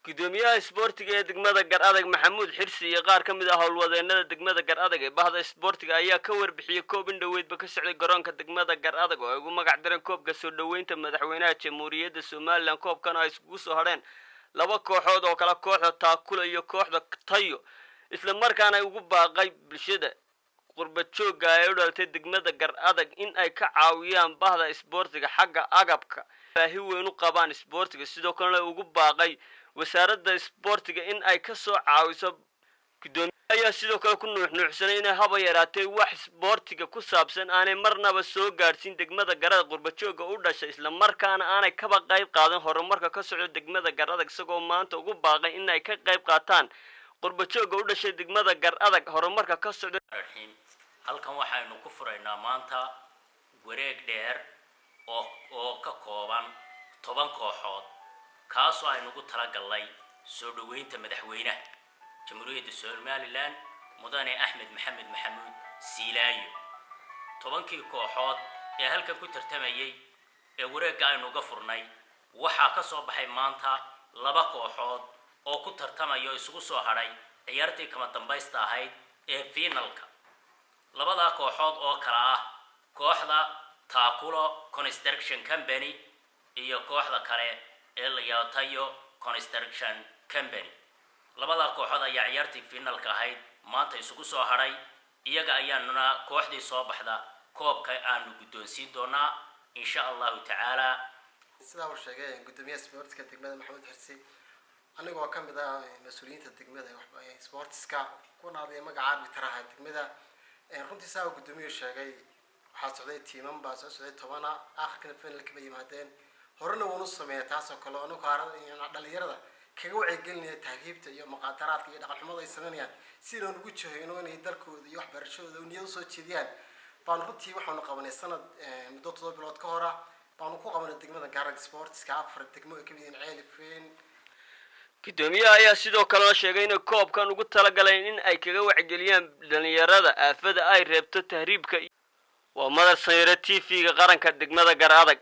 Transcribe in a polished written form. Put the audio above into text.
gudoomiyaha isboortiga ee degmada Garadag Maxamuud Xirsi iyo qaar ka mid ah howlwadeennada degmada Garadag ee bahda isboortiga ayaa ka warbixiyay koob in dhaweydba ka socday garoonka degmada Garadag oo ay ugu magac dareen koobka soo dhaweynta madaxweynaha Jamhuuriyadda Soomaaliland. koobkan ay isugu soo hareen laba kooxood oo kala kooxda Taakula iyo kooxda Tayo, isla markaana ay ugu baaqay bulshada qurba joogga ay u dhalatay degmada Garadag in ay ka caawiyaan bahda isboortiga xagga agabka baahi weyn u qabaan isboortiga. sidoo kale ugu baaqay wasaaradda isboortiga in ay ka soo caawiso. gudoomiyaha ayaa sidoo kale ku nuuxnuuxsanay in haba yaraatay wax isboortiga ku saabsan aanay marnaba soo gaarsiin degmada Garadag qurba joogga u dhashay, isla markaana aanay kaba qayb qaadan horumarka ka socda degmada Garadag, isagoo maanta ugu baaqay in ay ka qayb qaataan qurba joogga u dhashay degmada Garadag horumarka ka socda. halkan waxaynu ku furaynaa maanta wareeg dheer oo ka kooban 10 kooxood kaasoo aynu ugu talagalnay soo dhaweynta madaxweynaha Jamhuuriyadda Soomaaliland mudane Axmed Maxamed Maxamuud Siilaayo. 10kii kooxood ee halkan ku tartamayay ee wareegga aynu uga furnay waxaa ka soo baxay maanta 2 kooxood oo ku tartamayo isugu soo haray ciyaartii kama dambaysta ahayd ee finalka. labada kooxood oo kala ah kooxda Taakula Construction Company iyo kooxda kale ee la yiraahdo Tayo Construction Company. labada kooxood ayaa ciyaartii finalka ahayd maanta isugu soo haray, iyaga ayaana kooxdii soo baxda koobka aanu guddoonsiin doonaa insha Allah ta'ala. sida uu sheegay gudoomiyaha isboortiga degmada Maxamuud Xirsi, anigoo ka mid ah mas'uuliyiinta degmada isboortiska kuna aaday magaca arbitaraha degmada. runtii saa uu gudoomiyuhu sheegay waxaa socday tiiman baa soo socday 10 aakhirka finalka bay yimaadeen. horena wuu sameeyay taasoo kale oo dhalinyarada kaga wacyigelinaya tahriibta iyo maqaadaraadka iyo dhaqan xumada ay sameeyaan si aan ugu jahayno inay dalkooda iyo waxbarashadooda u niyad soo jeediyaan. baan runtii waxaanu qabanay sanad muddo 7 bilood ka hor baanu ku qabanay degmada Garadag Sportska 4 degmo ay ka mid yihiin Ceelifeen. gudoomiyaha ayaa sidoo kale sheegay in koobkan ugu talagaleen in ay kaga wacyigeliyaan dhalinyarada aafada ay reebto tahriibka. waa Madar Sayre TV-ga qaranka degmada Garadag.